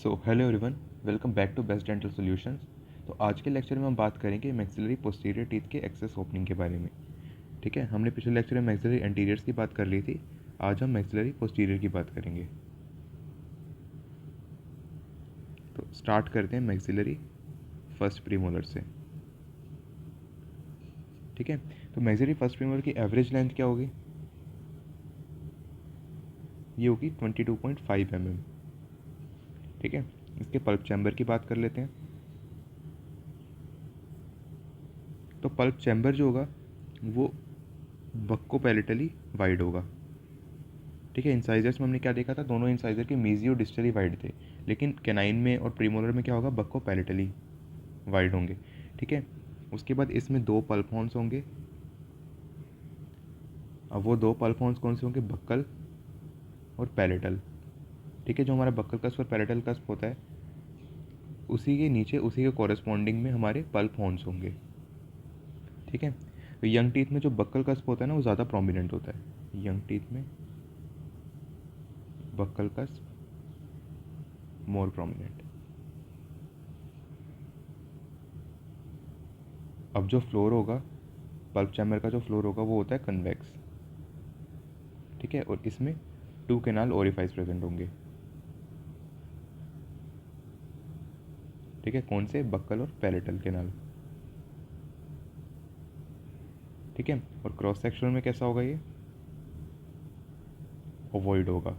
Hello everyone, welcome back to best dental solutions. तो आज के लेक्चर में हम बात करेंगे मैक्सिलरी पोस्टीरियर टीथ के एक्सेस ओपनिंग के बारे में। ठीक है, हमने पिछले लेक्चर में मैक्सिलरी एंटीरियर्स की बात कर ली थी। आज हम मैक्सिलरी पोस्टीरियर की बात करेंगे। तो स्टार्ट करते हैं मैक्सिलरी फर्स्ट प्रीमोलर से। ठीक है, तो मैक्सिलरी फर्स्ट प्रीमोलर की एवरेज लेंथ क्या होगी? ये होगी 22.5 mm। ठीक है, इसके पल्प चैम्बर की बात कर लेते हैं। तो पल्प चैम्बर जो होगा वो बक्को पैलेटली वाइड होगा। ठीक है, इंसाइजर्स में हमने क्या देखा था, दोनों इंसाइजर के मीजी और डिस्टली वाइड थे, लेकिन कैनाइन में और प्रीमोलर में क्या होगा, बक्को पैलेटली वाइड होंगे। ठीक है, उसके बाद इसमें दो पल्प हॉर्न्स होंगे। अब वो दो पल्प हॉर्न्स कौन से होंगे? बक्कल और पैलेटल। ठीक है, जो हमारा बक्कल कस्प और पैलेटल कस्प होता है उसी के नीचे, उसी के कॉरेस्पॉन्डिंग में हमारे पल्प हॉर्न्स होंगे। ठीक है, तो यंग टीथ में जो बक्कल कस्प होता है ना वो ज़्यादा प्रोमिनेंट होता है। यंग टीथ में बक्कल कस्प मोर प्रोमिनेंट। अब जो फ्लोर होगा, पल्प चैम्बर का जो फ्लोर होगा वो होता है कन्वेक्स। ठीक है, और इसमें टू कैनाल ओरिफाइस प्रेजेंट होंगे। ठीक है, कौन से? बक्कल और पैलेटल कैनाल। ठीक है, और क्रॉस सेक्शन में कैसा होगा? ये ओवॉइड होगा।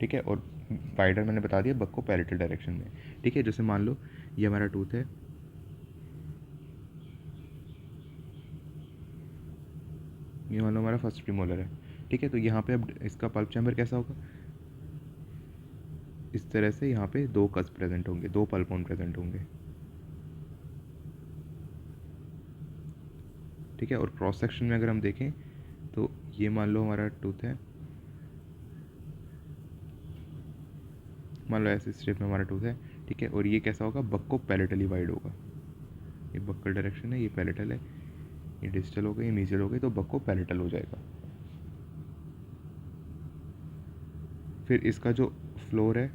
ठीक है, और वाइडर मैंने बता दिया बक्को पैलेटल डायरेक्शन में। ठीक है, जैसे मान लो ये हमारा टूथ है, ये मान लो हमारा फर्स्ट प्रीमोलर है। ठीक है, तो यहाँ पे अब इसका पल्प चैम्बर कैसा होगा? इस तरह से यहाँ पे दो कस प्रेजेंट होंगे, दो पल्प हॉर्न प्रेजेंट होंगे। ठीक है, और क्रॉस सेक्शन में अगर हम देखें तो ये मान लो हमारा टूथ है, मान लो ऐसे शेप में हमारा टूथ है। ठीक है, और ये कैसा होगा? बक्को पैलेटली वाइड होगा। ये बक्कल डायरेक्शन है, ये पैलेटल है, ये डिस्टल हो गई, ये मीजियल हो गई, तो बक्को पैलेटल हो जाएगा। फिर इसका जो फ्लोर है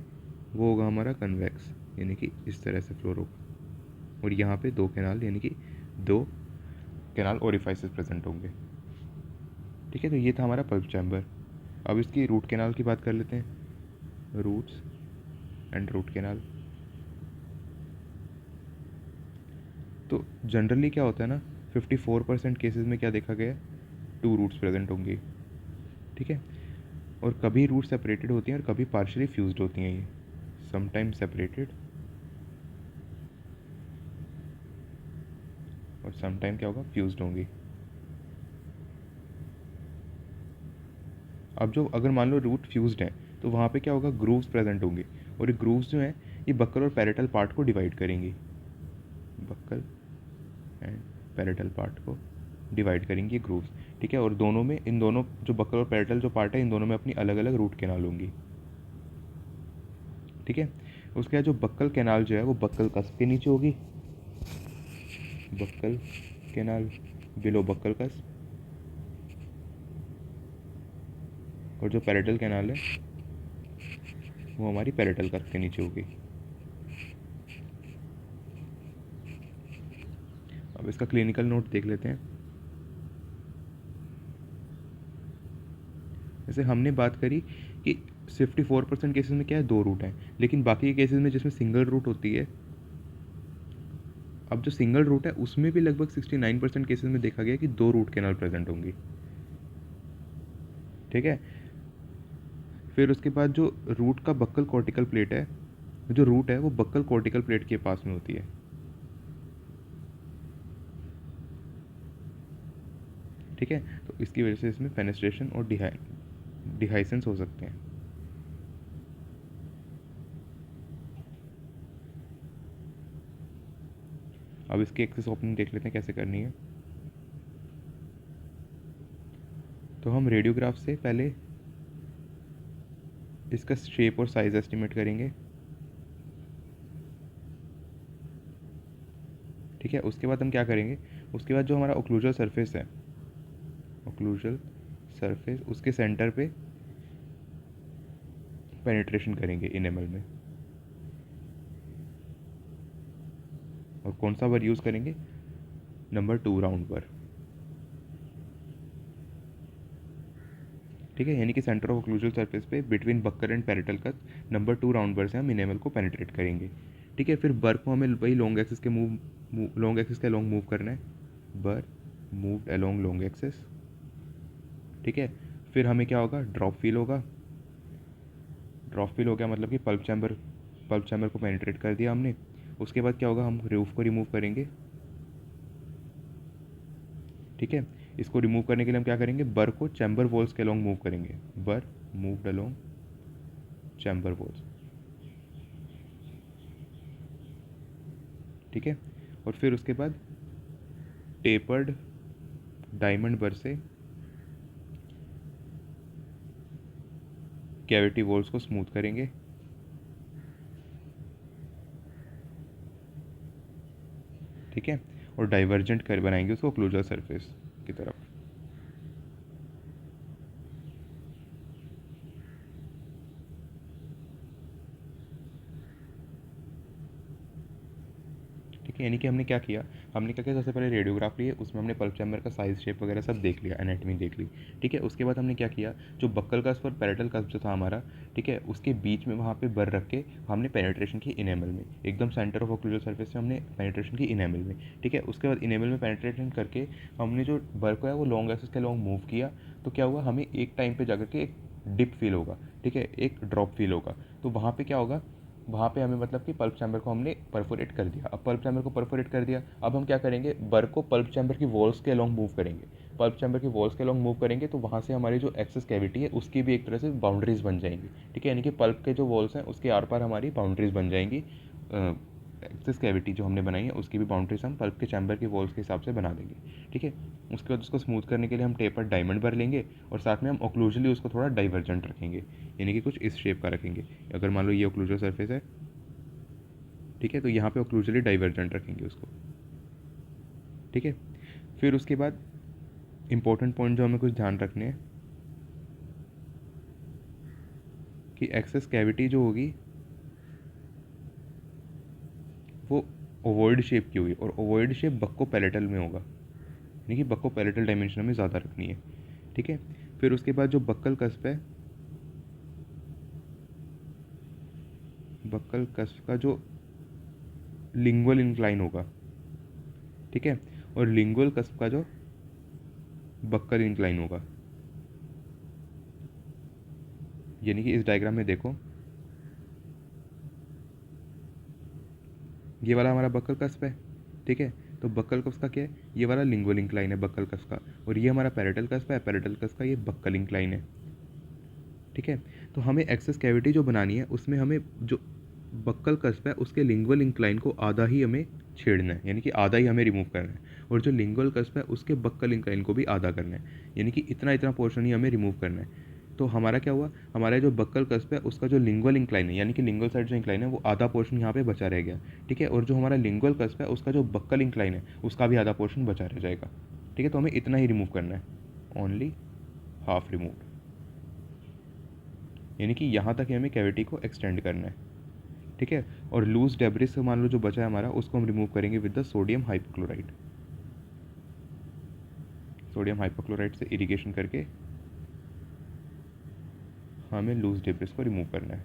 वो होगा हमारा कन्वेक्स, यानी कि इस तरह से फ्लोर होगा, और यहाँ पे दो कैनाल यानी कि दो कैनाल ओरिफाइसेस प्रेजेंट होंगे। ठीक है, तो ये था हमारा पल्प चैम्बर। अब इसकी रूट कैनाल की बात कर लेते हैं। Roots and root canal. तो जनरली क्या होता है ना, 54% केसेस में क्या देखा गया है, टू रूट्स प्रेजेंट होंगी। ठीक है, और कभी रूट सेपरेटेड होती हैं और कभी पार्शियली फ्यूज्ड होती हैं। ये समटाइम सेपरेटेड और समटाइम क्या होगा, फ्यूज्ड होंगी। अब जो अगर मान लो रूट फ्यूज्ड है तो वहाँ पे क्या होगा, ग्रूव्स प्रेजेंट होंगे, और ये ग्रूव्स जो हैं ये बक्कल और पैरेटल पार्ट को डिवाइड करेंगी। बक्कल एंड पैरेटल पार्ट को डिवाइड करेंगी ये ग्रूव्स। ठीक है, और दोनों में, इन दोनों जो बक्कल और पैरेटल जो पार्ट है इन दोनों में अपनी अलग अलग रूट कैनाल होंगी। ठीक है, उसके बाद जो बक्कल कैनाल जो है वो बक्कल कस्प के नीचे होगी। Buccal canal below buccal cusp. और जो पैरेटल कैनाल है वो हमारी पैरेटल कस्प के नीचे होगी। अब इसका क्लिनिकल नोट देख लेते हैं। जैसे हमने बात करी कि 54% केसेस में क्या है, दो रूट हैं, लेकिन बाकी के केसेस में जिसमें सिंगल रूट होती है, अब जो सिंगल रूट है उसमें भी लगभग 69% केसेस में देखा गया कि दो रूट कैनाल प्रेजेंट होंगी। ठीक है, फिर उसके बाद जो रूट का बक्कल कॉर्टिकल प्लेट है, जो रूट है वो बक्कल कॉर्टिकल प्लेट के पास में होती है। ठीक है, तो इसकी वजह से इसमें फेनेस्ट्रेशन और डिहाइसेंस हो सकते हैं। अब इसकी एक्सेस ओपनिंग देख लेते हैं कैसे करनी है। तो हम रेडियोग्राफ से पहले इसका शेप और साइज एस्टिमेट करेंगे। ठीक है, उसके बाद हम क्या करेंगे, उसके बाद जो हमारा ओक्लूजल सरफेस है, ओक्लूजल सरफेस, उसके सेंटर पे पेनिट्रेशन करेंगे इनेमल में। और कौन सा बर यूज़ करेंगे, नंबर 2 राउंड बर, ठीक है। यानी कि सेंटर ऑफ ओक्लूजल सरफेस पे बिटवीन बक्कर एंड पैरेटल का नंबर 2 राउंड बर से हम इनेमल को पेनिट्रेट करेंगे, ठीक है। फिर बर को हमें वही लॉन्ग एक्सिस के लॉन्ग एक्सिस के अलॉन्ग मूव करना है, बर मूव्ड अलॉन्ग लॉन्ग एक्सिस, ठीक है। फिर हमें क्या होगा, ड्रॉप फील होगा। ड्रॉप फील हो गया मतलब कि पल्प चैम्बर को पेनिट्रेट कर दिया हमने। उसके बाद क्या होगा, हम रूफ को रिमूव करेंगे, ठीक है। इसको रिमूव करने के लिए हम क्या करेंगे, बर को चैम्बर वॉल्स के अलॉन्ग मूव करेंगे, बर मूव्ड अलॉन्ग चैम्बर वॉल्स, ठीक है। और फिर उसके बाद टेपर्ड डायमंड बर से कैविटी वॉल्स को स्मूथ करेंगे, ठीक है। और डाइवर्जेंट कर बनाएंगे उसको क्लोजर सरफेस की तरफ, ठीक है। यानी कि हमने क्या किया, सबसे पहले रेडियोग्राफ लिए, उसमें हमने पल्प चैम्बर का साइज शेप वगैरह सब देख लिया, एनाटमी देख ली, ठीक है। उसके बाद हमने क्या किया, जो बक्कल कस्प और पैरेटल कस्प जो था हमारा, ठीक है, उसके बीच में वहाँ पे बर रख के हमने पेनिट्रेशन की इनेमल में, एकदम सेंटर ऑफ ओक्लूजल सरफेस से हमने पेनिट्रेशन की इनेमल में, ठीक है। उसके बाद इनेमल में पेनिट्रेशन करके हमने जो बर को है वो लॉन्ग एक्सिस के लॉन्ग मूव किया, तो क्या हुआ, हमें एक टाइम पे जाकर के एक डिप फील होगा, ठीक है, एक ड्रॉप फील होगा। तो वहाँ पे क्या होगा, वहाँ पे हमें मतलब कि पल्प चैम्बर को हमने परफोरेट कर दिया। अब पल्प चैम्बर को परफोरेट कर दिया, अब हम क्या करेंगे, बर को पल्प चैम्बर की वॉल्स के अलॉन्ग मूव करेंगे। पल्प चैम्बर की वॉल्स के अलॉन्ग मूव करेंगे तो वहाँ से हमारी जो एक्सेस कैविटी है उसकी भी एक तरह से बाउंड्रीज बन जाएंगी, ठीक है। यानी कि पल्प के जो वॉल्स हैं उसके आर पार हमारी बाउंड्रीज बन जाएंगी। एक्सेस कैविटी जो हमने बनाई है उसकी भी बाउंड्रीज हम पल्प के चैम्बर की वॉल्स के हिसाब से बना देंगे, ठीक है। उसके बाद उसको स्मूथ करने के लिए हम टेपर डायमंड बर लेंगे और साथ में हम ओक्लूजली उसको थोड़ा डाइवर्जेंट रखेंगे, यानी कि कुछ इस शेप का रखेंगे। अगर मान लो ये ओक्लूजल सरफेस है, ठीक है, तो यहाँ पे ओक्लूजली डाइवर्जेंट रखेंगे उसको, ठीक है। फिर उसके बाद इंपॉर्टेंट पॉइंट जो हमें कुछ ध्यान रखने हैं कि एक्सेस कैविटी जो होगी वो ओवॉइड शेप की होगी, और ओवॉइड शेप बक्को पैलेटल में होगा, यानी कि बक्को पैलेटल डायमेंशन में ज़्यादा रखनी है, ठीक है। फिर उसके बाद जो बक्कल कस्प है, बक्कल कस्प का जो लिंगुअल इंक्लाइन होगा, ठीक है, और लिंगुअल कस्प का जो बक्कल इंक्लाइन होगा। यानी कि इस डायग्राम में देखो, ये वाला हमारा बक्कल कस्प है, ठीक है। तो बक्कल कस्प का क्या है, ये वाला लिंगुअल इंक्लाइन है बक्कल कस्प का, और ये हमारा पैरेटल कस्प है, पैरेटल कस्प का ये बक्कल इंक्लाइन है, ठीक है। तो हमें एक्सेस कैविटी जो बनानी है उसमें हमें जो बक्कल कस्प है उसके लिंगुअल इंक्लाइन को आधा ही हमें छेड़ना है, यानी कि आधा ही हमें रिमूव करना है, और जो लिंगुअल कस्प है उसके बक्कल इंक्लाइन को भी आधा करना है, यानी कि इतना इतना पोर्शन ही हमें रिमूव करना है। तो हमारा क्या हुआ, हमारा जो बक्कल कस्प है उसका जो लिंगुअल इंक्लाइन है, यानी कि लिंगुअल साइड जो इंक्लाइन है वो आधा पोर्शन यहाँ पे बचा रह गया, ठीक है। और जो हमारा लिंगुअल कस्प है उसका जो बक्कल इंक्लाइन है उसका भी आधा पोर्शन बचा रह जाएगा, ठीक है। तो हमें इतना ही रिमूव करना है, ओनली हाफ रिमूव, यानी कि यहाँ तक ही हमें कैविटी को एक्सटेंड करना है, ठीक है। और लूज डेब्रिस से मान लो जो बचा है हमारा उसको हम रिमूव करेंगे with the sodium hypochlorite, sodium hypochlorite से इरिगेशन करके हमें लूज डेब्रिस को रिमूव करना है,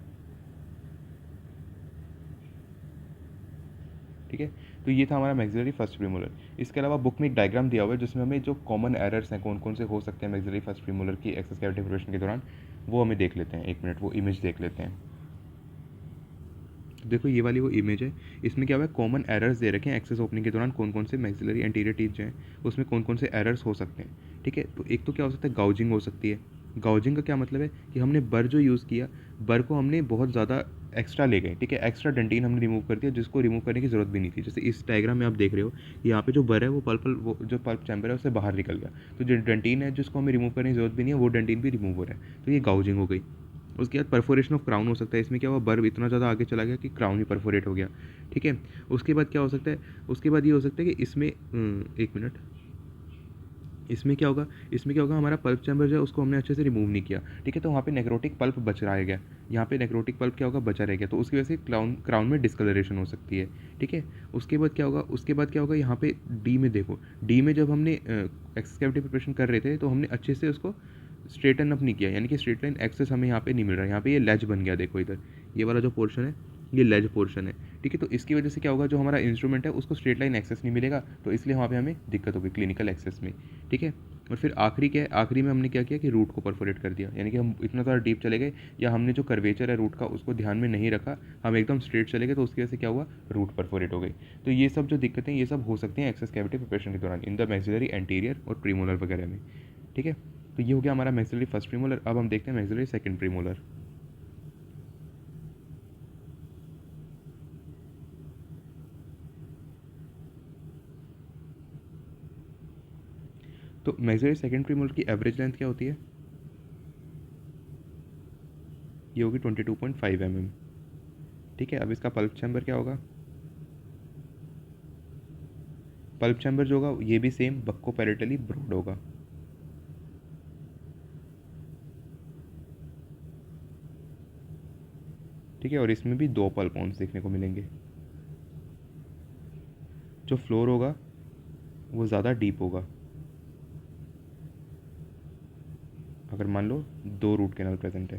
ठीक है। तो ये था हमारा मैक्सिलरी फर्स्ट प्रीमोलर। इसके अलावा बुक में एक डायग्राम दिया हुआ है जिसमें हमें जो कॉमन एरर्स हैं कौन कौन से हो सकते हैं मैक्सिलरी फर्स्ट प्रीमोलर की एक्सेस कैविटी फॉर्मेशन के दौरान, वो हमें देख लेते हैं, एक मिनट वो इमेज देख लेते हैं। देखो ये वाली वो इमेज है, इसमें क्या हुआ है, कॉमन एरर्स दे रखे हैं एक्सेस ओपनिंग के दौरान कौन कौन से मैक्सिलरी एंटीरियर टीथ जो हैं उसमें कौन कौन से एरर्स हो सकते हैं, ठीक है। तो एक तो क्या हो सकता है, गाउजिंग हो सकती है। गाउजिंग का क्या मतलब है कि हमने बर जो यूज़ किया, बर को हमने बहुत ज़्यादा एक्स्ट्रा ले गए, ठीक है, एक्स्ट्रा डेंटिन हमने रिमूव कर दिया जिसको रिमूव करने की ज़रूरत भी नहीं थी। जैसे इस डायग्राम में आप देख रहे हो, यहाँ पे जो बर है वो जो पल्प चैम्बर है उससे बाहर निकल गया, तो जो डेंटिन है जिसको हमें रिमूव करने की ज़रूरत भी नहीं है वो डेंटिन भी रिमूव हो रहा है, तो ये गाउजिंग हो गई। उसके बाद परफोरेशन ऑफ क्राउन हो सकता है, इसमें क्या हुआ, बर्ब इतना ज़्यादा आगे चला गया कि क्राउन ही परफोरेट हो गया, ठीक है। उसके बाद क्या हो सकता है, उसके बाद ये हो सकता है कि इसमें एक मिनट, इसमें क्या होगा, हमारा पल्प चैम्बर जो है उसको हमने अच्छे से रिमूव नहीं किया, ठीक है, तो वहाँ पे नेक्रोटिक पल्प बच रह गया, यहाँ पे नेक्रोटिक पल्प क्या होगा, बचा रह गया, तो उसकी वजह से क्राउन में डिस्कलरेशन हो सकती है, ठीक है। उसके बाद क्या होगा, यहाँ पे डी में देखो, डी में जब हमने एक्सेस कैविटी प्रिपरेशन कर रहे थे तो हमने अच्छे से उसको स्ट्रेटन अप नहीं किया, यानी कि स्ट्रेट लाइन एक्सेस हमें यहाँ पे नहीं मिल रहा है, यहाँ पे ये लेज बन गया, देखो इधर ये वाला जो पोर्शन है ये लेज पोर्शन है, ठीक है, तो इसकी वजह से क्या होगा, जो हमारा इंस्ट्रूमेंट है उसको स्ट्रेट लाइन एक्सेस नहीं मिलेगा, तो इसलिए वहाँ पे हमें दिक्कत होगी क्लिनिकल एक्सेस में, ठीक है। और फिर आखिरी क्या है, आखिरी में हमने क्या किया कि रूट को परफोरेट कर दिया, यानी कि हम इतना ज़्यादा डीप चले गए, या हमने जो कर्वेचर है रूट का उसको ध्यान में नहीं रखा, हम एकदम स्ट्रेट चले गए, तो उसकी वजह से क्या हुआ, रूट परफोरेट हो गई। तो ये सब जो दिक्कतें ये सब हो सकती हैं एक्सेस कैविटी प्रिपरेशन के दौरान इन द मैक्सिलरी एंटीरियर और प्रीमोलर वगैरह में, ठीक है। तो ये हो गया हमारा मैक्सिलरी फर्स्ट प्रीमोलर। अब हम देखते हैं मैक्सिलरी सेकंड प्रीमोलर। तो मैक्सिलरी सेकंड प्रीमोलर की एवरेज लेंथ क्या होती है, ये होगी 22.5 mm, ठीक है। अब इसका पल्प चैम्बर क्या होगा, पल्प चैम्बर जो होगा ये भी सेम बक्को पैरेटली ब्रॉड होगा, ठीक है, और इसमें भी 2 पल्प होल्स देखने को मिलेंगे। जो फ्लोर होगा वो ज़्यादा डीप होगा, अगर मान लो 2 रूट कैनाल प्रेजेंट है,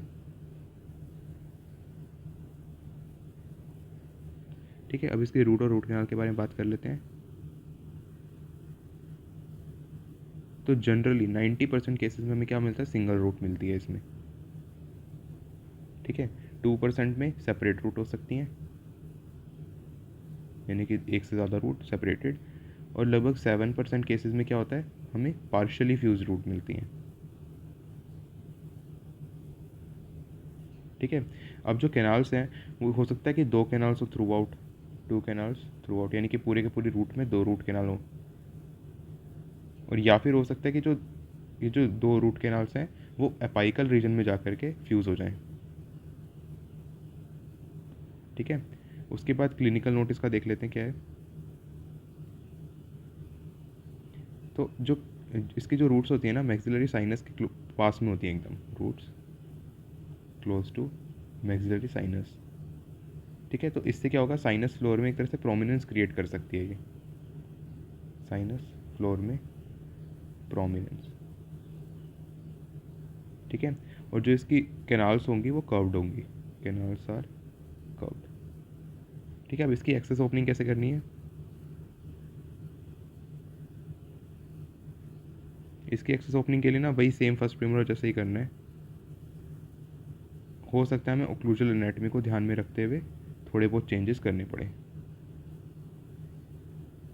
ठीक है। अब इसके रूट और रूट कैनाल के बारे में बात कर लेते हैं। तो जनरली 90% केसेस में हमें क्या मिलता है, सिंगल रूट मिलती है इसमें, ठीक है। 2% में सेपरेट रूट हो सकती हैं, यानी कि एक से ज़्यादा रूट सेपरेटेड, और लगभग 7% केसेस में क्या होता है, हमें पार्शियली फ्यूज रूट मिलती हैं, ठीक है। अब जो कैनाल्स हैं वो हो सकता है कि 2 कैनाल्स हो through out, 2 canals through out, यानी कि पूरे के पूरे रूट में 2 रूट कैनाल हो, और या फिर हो सकता है कि ये जो 2 रूट कैनाल्स हैं वो एपाइकल रीजन में जा कर के फ्यूज़ हो जाएं, ठीक है। उसके बाद क्लिनिकल नोटिस का देख लेते हैं क्या है। तो जो इसकी जो रूट्स होती है ना मैक्सिलरी साइनस के पास में होती है एकदम, roots close to maxillary sinus, ठीक है। तो इससे क्या होगा, साइनस फ्लोर में एक तरह से प्रोमिनेंस क्रिएट कर सकती है ये, साइनस फ्लोर में प्रोमिनेंस, ठीक है। और जो इसकी कैनाल्स होंगी वो कर्व्ड होंगी, कैनाल्स आर कर्व्ड, ठीक है। अब इसकी एक्सेस ओपनिंग कैसे करनी है, इसकी एक्सेस ओपनिंग के लिए ना वही सेम फर्स्ट प्रीमोलर जैसे ही करना है। हो सकता है हमें ओक्लूजल एनाटमी को ध्यान में रखते हुए थोड़े बहुत चेंजेस करने पड़े,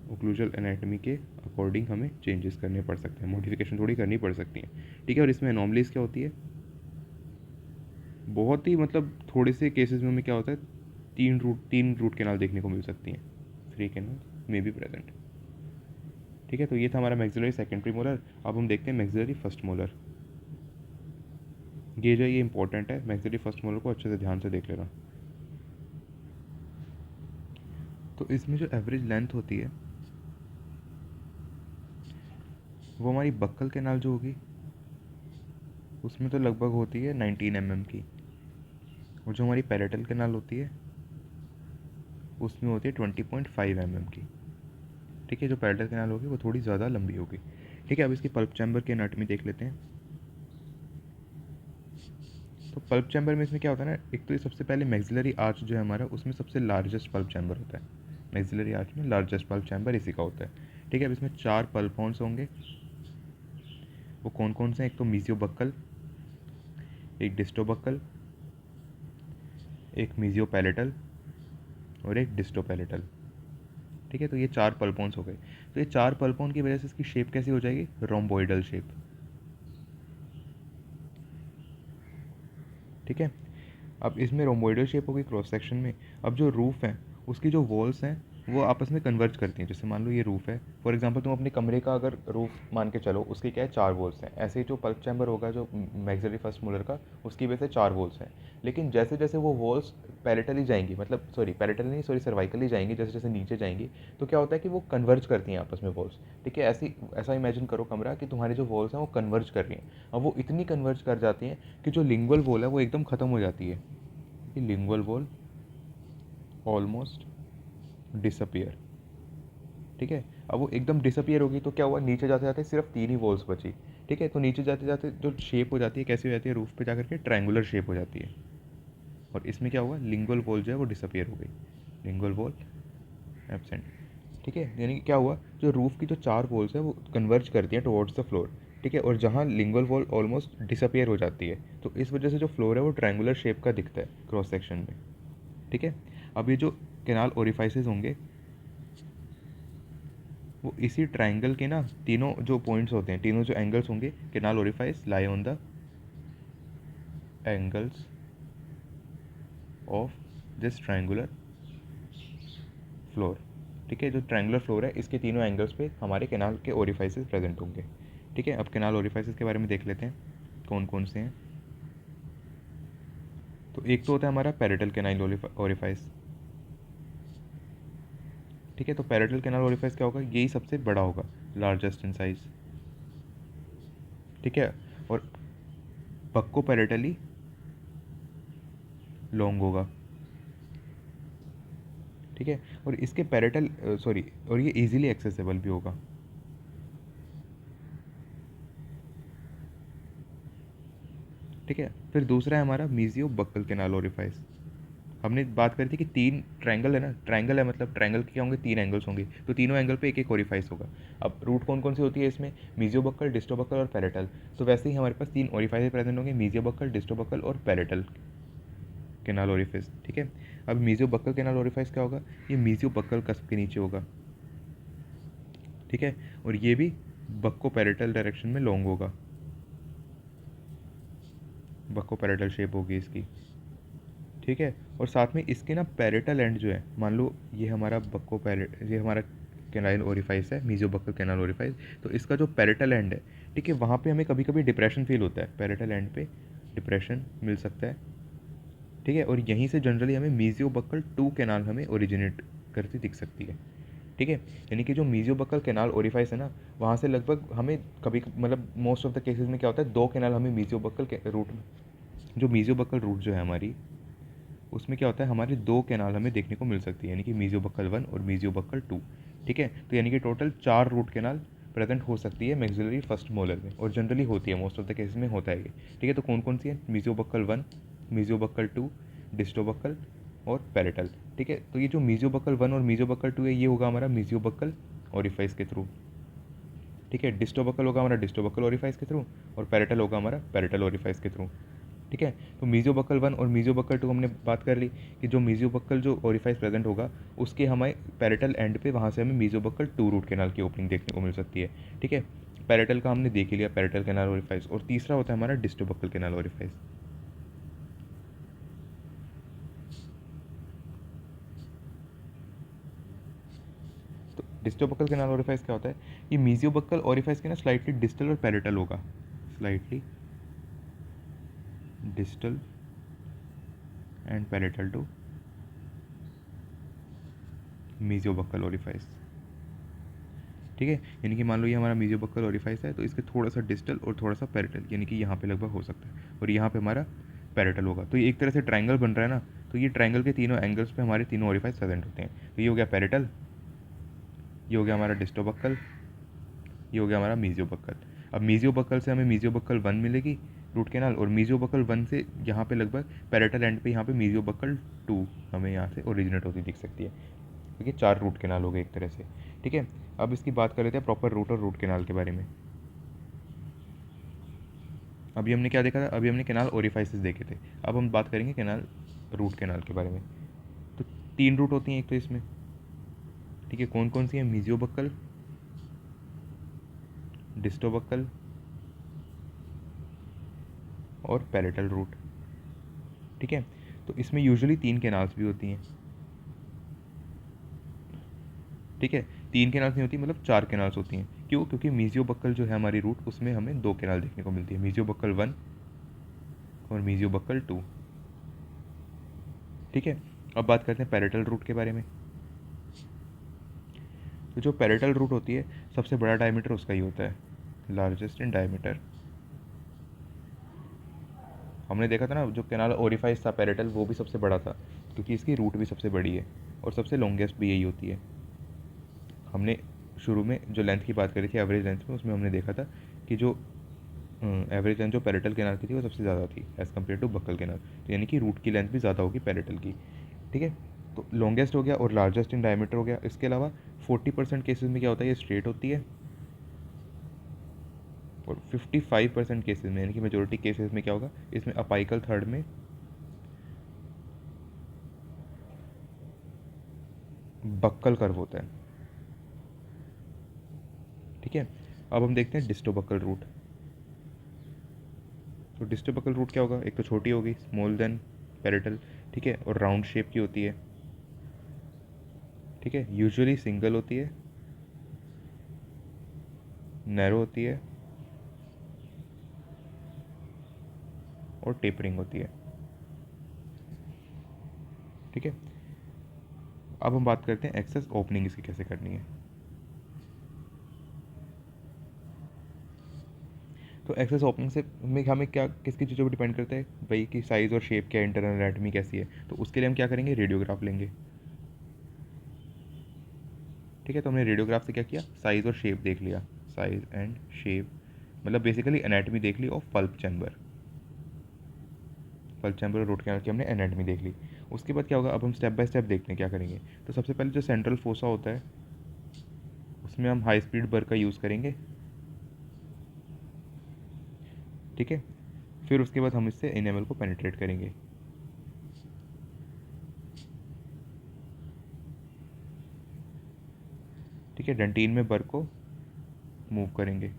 ओक्लूजल एनाटमी के अकॉर्डिंग हमें चेंजेस करने पड़ सकते हैं, मॉडिफिकेशन थोड़ी करनी पड़ सकती है, ठीक है। और इसमें एनॉमलीज क्या होती है, बहुत ही मतलब थोड़े से केसेस में हमें क्या होता है, 3 रूट कैनाल देखने को मिल सकती हैं, 3 कैनाल मे बी प्रेजेंट, ठीक है। तो ये था हमारा मैक्सिलरी सेकेंडरी मोलर। अब हम देखते हैं मैक्सिलरी फर्स्ट मोलर। ये जो ये इंपॉर्टेंट है, मैक्सिलरी फर्स्ट मोलर को अच्छे से ध्यान से देख लेना। तो इसमें जो एवरेज लेंथ होती है वो हमारी बक्कल कैनाल जो होगी उसमें तो लगभग होती है 19 mm की, और जो हमारी पैरेटल कैनाल होती है उसमें होती है 20.5 mm की, ठीक है। जो पैरेटल कैनाल होगी वो थोड़ी ज़्यादा लंबी होगी, ठीक है। अब इसकी पल्प चैम्बर की एनाटमी देख लेते हैं। तो पल्प चैम्बर में इसमें क्या होता है ना, एक तो ये सबसे पहले मैक्सिलरी आर्च जो है हमारा उसमें सबसे लार्जेस्ट पल्प चैम्बर होता है, मैक्सिलरी आर्च में लार्जेस्ट पल्प चैम्बर इसी का होता है, ठीक है। अब इसमें 4 पल्प हॉर्न्स होंगे, वो कौन कौन से हैं, एक तो मीजियो बक्कल, एक डिस्टो बक्कल, एक मीजियो पैलेटल और एक डिस्टो पैलेटल, ठीक है। तो ये 4 पल्पोन्स हो गए। तो ये 4 पल्पोन की वजह से इसकी शेप कैसी हो जाएगी, रोम्बोइडल शेप, ठीक है। अब इसमें रोम्बोइडल शेप होगी क्रॉस सेक्शन में। अब जो रूफ है उसकी जो वॉल्स हैं वो आपस में कन्वर्ज करती हैं। जैसे मान लो ये रूफ़ है, फॉर एग्जांपल तुम अपने कमरे का अगर रूफ़ मान के चलो, उसके क्या है 4 वॉल्स हैं। ऐसे ही जो पल्क चैम्बर होगा जो मैक्सिलरी फर्स्ट मोलर का, उसकी वजह से 4 वॉल्स हैं। लेकिन जैसे जैसे वो वॉल्स पैरेटली जाएंगी, मतलब सॉरी पैरेटल नहीं, सॉरी सर्वाइकली जाएंगी, जैसे जैसे नीचे जाएंगी, तो क्या होता है कि वो कन्वर्ज करती हैं आपस में वॉल्स। ठीक है, ऐसा इमेजिन करो कमरा कि तुम्हारी जो वॉल्स हैं वो कन्वर्ज कर रही हैं। और वो इतनी कन्वर्ज कर जाती हैं कि जो लिंगुअल वॉल है वो एकदम ख़त्म हो जाती है। Lingual wall almost disappear. ठीक है, अब वो एकदम डिसअपियर होगी तो क्या हुआ, नीचे जाते जाते सिर्फ 3 ही वॉल्स बची। ठीक है, तो नीचे जाते जाते जो शेप हो जाती है कैसी हो जाती है, रूफ पे जाकर के ट्रायंगुलर शेप हो जाती है। और इसमें क्या हुआ, लिंगुअल वॉल जो है वो डिसअपियर हो गई, लिंगुअल वॉल एब्सेंट। ठीक है, यानी कि क्या हुआ, जो रूफ की जो 4 वॉल्स है वो कन्वर्ज करती हैं टुवर्ड्स द फ्लोर। ठीक है, और जहाँ लिंगुअल वॉल ऑलमोस्ट डिसअपियर हो जाती है, तो इस वजह से जो फ्लोर है वो ट्रायंगुलर शेप का दिखता है क्रॉस सेक्शन में। ठीक है, अब ये जो कैनाल ओरिफाइसेस होंगे वो इसी ट्राइंगल के ना तीनों जो पॉइंट्स होते हैं, तीनों जो एंगल्स होंगे, canal orifice lie on the angles of this triangular floor. ठीक है, जो ट्रायंगुलर फ्लोर है इसके तीनों एंगल्स पे हमारे कैनाल के ओरिफाइसेस प्रेजेंट होंगे। ठीक है, अब कैनाल ओरिफाइसेस के बारे में देख लेते हैं कौन कौन से हैं। तो एक तो होता है हमारा पैरेटल कैनाल ओरिफाइस। ठीक है, तो पैरेटल कैनाल ओरिफाइस क्या होगा, यही सबसे बड़ा होगा, लार्जेस्ट इन साइज। ठीक है, और बक्को पैरेटली लॉन्ग होगा। ठीक है, और इसके पैरेटल सॉरी, और ये इजीली एक्सेसिबल भी होगा। ठीक है, फिर दूसरा है हमारा मीजियो बक्कल कैनाल ओरिफाइस। हमने बात करी थी कि 3 ट्रायंगल है ना, ट्रायंगल है मतलब ट्रायंगल के क्या होंगे, 3 एंगल्स होंगे, तो तीनों एंगल पे एक एक ओरिफाइस होगा। अब रूट कौन कौन सी होती है इसमें, मीजियो बक्कल, डिस्टो बक्कल और पैरेटल। तो वैसे ही हमारे पास 3 ओरिफाइस प्रेजेंट होंगे, मीजियो बक्कल, डिस्टो बक्कल और पैरेटल कैनाल ओरिफाइस। ठीक है, अब मीजियो बक्कल कैनाल ओरिफाइस क्या होगा, ये मीजियो बक्कल कस्प के नीचे होगा। ठीक है, और ये भी बक्को पैरेटल डायरेक्शन में लॉन्ग होगा, बक्को पैरेटल शेप होगी इसकी। ठीक है, और साथ में इसके ना पैरेटल एंड जो है, मान लो ये हमारा बक्को पैरेट, ये हमारा कैनाल ओरिफाइस है, मीजो बक्कल कैनाल ओरिफाइस, तो इसका जो पैरेटल एंड है, ठीक है, वहाँ पे हमें कभी कभी डिप्रेशन फील होता है, पैरेटल एंड पे डिप्रेशन मिल सकता है। ठीक है, और यहीं से जनरली हमें मीजियो बक्कल 2 कैनाल हमें ओरिजिनेट करती दिख सकती है। ठीक है, यानी कि जो मीजियो बक्कल कैनाल ओरिफाइस है ना, वहाँ से लगभग हमें कभी मतलब मोस्ट ऑफ द केसेस में क्या होता है, 2 कैनाल हमें मीजियो बक्कल के रूट में, जो मीजियो बक्कल रूट जो है हमारी, उसमें क्या होता है, हमारे 2 कैनाल हमें देखने को मिल सकती है, यानी कि मीजियो बक्कल 1 और मीजियो बक्कल 2। ठीक है, तो यानी कि टोटल 4 रूट कैनाल प्रेजेंट हो सकती है मैक्सिलरी फर्स्ट मोलर में, और जनरली होती है, मोस्ट ऑफ द केसेस में होता है ये। ठीक है, तो कौन कौन सी है, मीजियो बक्कल 1, मीजियो बक्कल 2, डिस्टो बक्कल और पैरेटल। ठीक है, तो ये जो मीजियो बक्कल 1 और मीजियो बक्कल 2 है, ये होगा हमारा मीजियो बक्कल ओरिफाइस के थ्रू। ठीक है, डिस्टो बक्कल होगा हमारा डिस्टो बक्कल ओरिफाइस के थ्रू, और पैरेटल होगा हमारा पैरेटल ओरिफाइस के थ्रू। ठीक है, तो मीजियो बक्कल 1 और मीजियो बक्कल 2 हमने बात कर ली कि जो मीजियो बक्कल जो ओरिफाइस प्रेजेंट होगा, उसके हमें पैरेटल एंड पे वहाँ से हमें मीजियो बक्कल 2 रूट कैनाल की ओपनिंग देखने को मिल सकती है। ठीक है, पैरेटल का हमने देख ही लिया, पैरेटल कैनाल ओरिफाइस, और तीसरा होता है हमारा डिस्टो बक्कल कैनाल ओरिफाइस। तो डिस्टो बक्कल कैनाल ओरिफाइस क्या होता है, ये मीजियो बक्कल ओरिफाइस के ना स्लाइटली डिस्टल और पैरेटल होगा, slightly distal and palatal to mesio buccal orifice. ठीक है, यानी कि मान लो ये हमारा मीजियो बक्कल ओरिफाइस है, तो इसके थोड़ा सा डिस्टल और थोड़ा सा पैरेटल, यानी कि यहाँ पे लगभग हो सकता है, और यहाँ पे हमारा पैरेटल होगा। तो ये एक तरह से ट्रायंगल बन रहा है ना, तो ये ट्रायंगल के तीनों एंगल्स पे हमारे तीनों ओरिफाइस प्रेजेंट होते हैं। तो ये हो गया पैरेटल, ये हो गया हमारा डिस्टो बक्कल, ये हो गया हमारा मीजियो बक्कल। अब मीजियो बक्कल से हमें मीजियो बक्कल 1 मिलेगी रूट कैनाल, और मीजियो बक्कल 1 से यहाँ पे लगभग पैरेटल एंड पे यहाँ पे मीजियो बक्कल 2 हमें यहाँ से ओरिजिनेट होती दिख सकती है। ठीक है, 4 रूट कैनाल हो गए एक तरह से। ठीक है, अब इसकी बात कर लेते हैं प्रॉपर रूट और रूट कैनाल के बारे में। अभी हमने क्या देखा था, अभी हमने कैनाल ओरिफाइसेस देखे थे, अब हम बात करेंगे कैनाल रूट कैनाल के बारे में। तो 3 रूट होती हैं एक तो इसमें। ठीक है, कौन कौन सी है, मीजियो बक्कल, डिस्टो बक्कल और पैरेटल रूट। ठीक है, तो इसमें यूजुअली 3 कैनाल्स भी होती हैं। ठीक है, 3 कैनाल्स नहीं होती, मतलब 4 कैनाल्स होती हैं। क्यों? क्योंकि मीजियोबक्कल जो है हमारी रूट, उसमें हमें 2 कैनाल देखने को मिलती है, मीजियोबक्कल 1 और मीजियोबक्कल 2। ठीक है, अब बात करते हैं पैरेटल रूट के बारे में। तो जो पैरेटल रूट होती है, सबसे बड़ा डायमीटर उसका ही होता है, लार्जेस्ट इन डायमीटर। हमने देखा था ना, जो कैनाल ओरिफाइस था पैरेटल, वो भी सबसे बड़ा था, क्योंकि इसकी रूट भी सबसे बड़ी है और सबसे लॉन्गेस्ट भी यही होती है। हमने शुरू में जो लेंथ की बात करी थी एवरेज लेंथ में, उसमें हमने देखा था कि जो एवरेज लेंथ जो पैरेटल कैनाल की थी वो सबसे ज़्यादा थी as compare to buccal canal, तो यानी कि रूट की लेंथ भी ज़्यादा होगी पैरेटल की। ठीक है, तो लॉन्गेस्ट हो गया और लार्जेस्ट इन डायमीटर हो गया। इसके अलावा 40% केसेस में क्या होता है, ये स्ट्रेट होती है, और 55% केसेस में, यानी कि मेजोरिटी केसेस में क्या होगा, इसमें अपाइकल थर्ड में बक्कल कर्व होता है। ठीक है, अब हम देखते हैं डिस्टोबक्कल रूट। तो डिस्टोबक्कल रूट क्या होगा, एक तो छोटी होगी, स्मॉल देन पैरेटल, ठीक है, और राउंड शेप की होती है। ठीक है, यूजुअली सिंगल होती है, नैरो होती है और टेपरिंग होती है। ठीक है, अब हम बात करते हैं एक्सेस ओपनिंग इसकी कैसे करनी है। तो एक्सेस ओपनिंग से हमें क्या, किसकी चीज़ों पर डिपेंड करता है भाई, कि साइज़ और शेप क्या है, इंटरनल एनाटॉमी कैसी है। तो उसके लिए हम क्या करेंगे, रेडियोग्राफ लेंगे। ठीक है, तो हमने रेडियोग्राफ से क्या किया, साइज़ और शेप देख लिया, साइज़ एंड शेप, मतलब बेसिकली एनाटॉमी देख ली of pulp chamber. Pulp chamber और रूट कैनाल की हमने एनाटॉमी देख ली। उसके बाद क्या होगा, अब हम स्टेप बाय स्टेप देखते हैं क्या करेंगे। तो सबसे पहले जो सेंट्रल फोसा होता है, उसमें हम हाई स्पीड बर का यूज़ करेंगे। ठीक है, फिर उसके बाद हम इससे इनेमल को पेनिट्रेट करेंगे। ठीक है, डेंटिन में बर को मूव करेंगे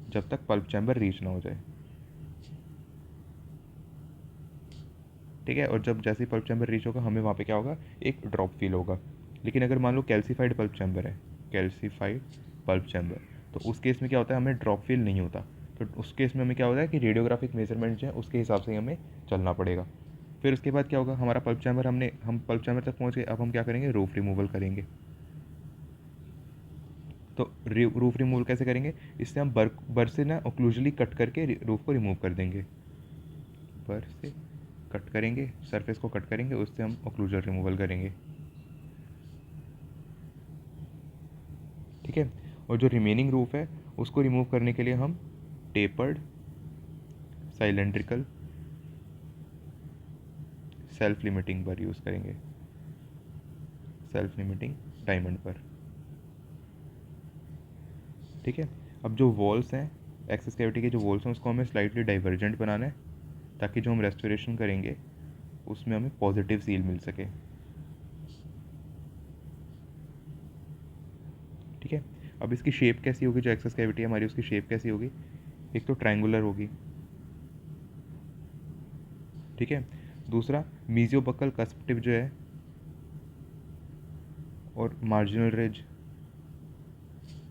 जब तक पल्प चैम्बर रीच ना हो जाए। ठीक है, और जब जैसे ही पल्प चैम्बर रीच होगा, हमें वहाँ पे क्या होगा, एक ड्रॉप फील होगा। लेकिन अगर मान लो कैल्सीफाइड पल्प चैम्बर है, कैल्सीफाइड पल्प चैम्बर, तो उस केस में क्या होता है, हमें ड्रॉप फील नहीं होता। तो उस केस में हमें क्या होता है कि रेडियोग्राफिक मेजरमेंट जो है उसके हिसाब से हमें चलना पड़ेगा। फिर उसके बाद क्या होगा, हमारा पल्प चैम्बर, हम पल्प चैम्बर तक पहुँच गए। अब हम क्या करेंगे, रूफ रिमूवल करेंगे। तो रूफ रिमूवल कैसे करेंगे, इससे हम बर बर से ना ओक्लूजली कट करके रूफ को रिमूव कर देंगे। बर से कट करेंगे, सरफेस को कट करेंगे, उससे हम ओक्लूजल रिमूवल करेंगे। ठीक है, और जो रिमेनिंग रूफ है उसको रिमूव करने के लिए हम टेपर्ड साइलेंड्रिकल सेल्फ लिमिटिंग बर यूज़ करेंगे, सेल्फ लिमिटिंग डायमंड पर। ठीक है, अब जो वॉल्स हैं, एक्सेस कैविटी के जो वॉल्स हैं, उसको हमें स्लाइटली डाइवर्जेंट बनाना है, ताकि जो हम रेस्टोरेशन करेंगे उसमें हमें पॉजिटिव सील मिल सके। ठीक है, अब इसकी शेप कैसी होगी, जो एक्सेस कैविटी है हमारी, उसकी शेप कैसी होगी, एक तो ट्रायंगुलर होगी। ठीक है, दूसरा मीजियोबक्कल कस्प टिप जो है, और मार्जिनल रिज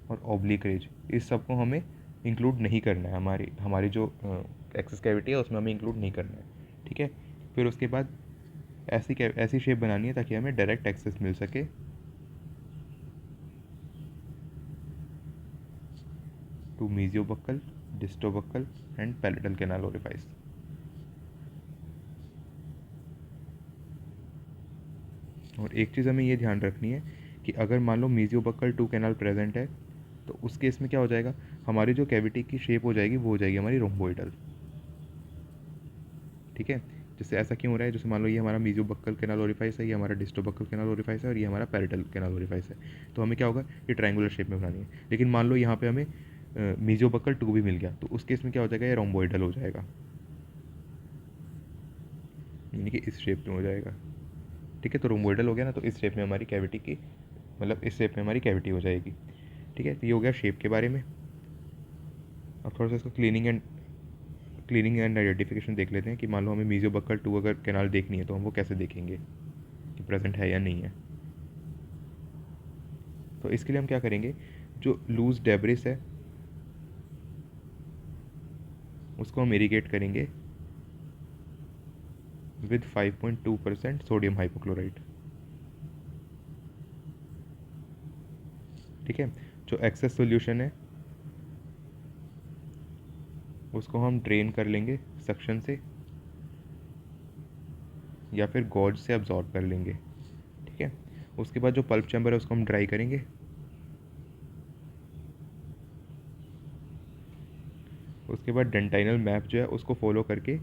और ऑब्लिक रिज, इस सबको हमें इंक्लूड नहीं करना है, हमारी हमारी जो एक्सेस कैविटी है उसमें हमें इंक्लूड नहीं करना है। ठीक है, फिर उसके बाद ऐसी शेप बनानी है ताकि हमें डायरेक्ट एक्सेस मिल सके to mesiobuccal, distobuccal and palatal canal orifice. और एक चीज़ हमें ये ध्यान रखनी है कि अगर मान लो मीजियोबक्कल 2 कैनाल प्रेजेंट है, तो उस केस में क्या हो जाएगा, हमारी जो कैविटी की शेप हो जाएगी वो हो जाएगी हमारी रोम्बोइडल। ठीक है, जैसे ऐसा क्यों हो रहा है, जैसे मान लो ये हमारा मीजियोबक्कल कैनाल ओरिफाइस है, ये हमारा डिस्टोबक्कल कैनाल ओरिफाइस है और ये हमारा पैरेटल कैनाल ओरिफाइस है। तो हमें क्या होगा, ये ट्रायंगुलर शेप में बनानी है। लेकिन मान लो यहाँ पे हमें मीजियोबक्कल 2 भी मिल गया, तो उस केस में क्या हो जाएगा, ये रोम्बोइडल हो जाएगा, यानी कि इस शेप में हो जाएगा। ठीक है, तो रोम्बोइडल हो गया ना, तो इस शेप में हमारी कैविटी की, मतलब इस शेप में हमारी कैविटी हो जाएगी। ठीक है, तो ये हो गया शेप के बारे में। अब थोड़ा सा इसका क्लीनिंग एंड आइडेंटिफिकेशन देख लेते हैं कि मान लो हमें मीजियोबक्कल 2 अगर कैनाल देखनी है तो हम वो कैसे देखेंगे, कि प्रेजेंट है या नहीं है। तो इसके लिए हम क्या करेंगे, जो लूज डेब्रिस है उसको हम इरिगेट करेंगे विद 5.2% सोडियम हाइपोक्लोराइड। ठीक है, जो एक्सेस सॉल्यूशन है उसको हम ड्रेन कर लेंगे सक्शन से या फिर गॉज से अब्जॉर्ब कर लेंगे। ठीक है, उसके बाद जो पल्प चैम्बर है उसको हम ड्राई करेंगे। उसके बाद डेंटाइनल मैप जो है उसको फॉलो करके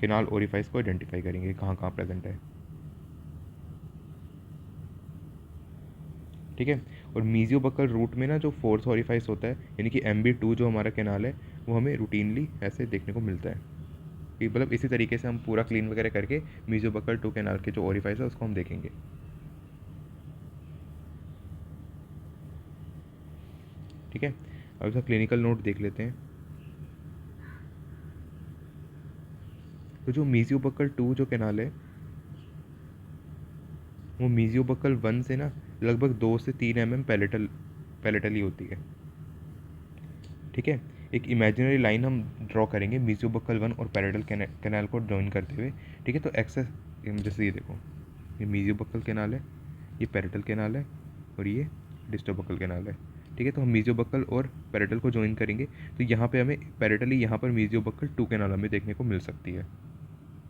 केनाल ओरिफाइस को आइडेंटिफाई करेंगे कहाँ कहाँ प्रेजेंट है। ठीक है, और मीजियोबक्कल रूट में ना जो फोर्थ ओरिफाइस होता है यानी कि MB2 जो हमारा केनाल है वो हमें रूटीनली ऐसे देखने को मिलता है कि मतलब इसी तरीके से हम पूरा क्लीन वगैरह करके मीजियोबक्कल 2 केनाल के जो ओरिफाइस है उसको हम देखेंगे। ठीक है, अब इसका क्लिनिकल नोट देख लेते हैं। तो जो मीजियोबक्कल 2 जो केनाल है वो मीजियोबक्कल 1 से ना लगभग 2 से 3 mm पैलेटली होती है। ठीक है, एक इमेजिनरी लाइन हम ड्रॉ करेंगे मीजियोबक्कल 1 और पैरेटल कैनाल को जॉइन करते हुए। ठीक है, तो एक्सेस जैसे ये देखो, ये मीजियोबक्कल कैनाल है, ये पैरेटल कैनाल है और ये डिस्टोबक्कल कैनाल है। ठीक है, तो हम मीजियोबक्कल और पैरेटल को ज्वाइन करेंगे तो यहाँ पे हमें पैरेटली यहाँ पर मीजियोबक्कल 2 कैनाल हमें देखने को मिल सकती है।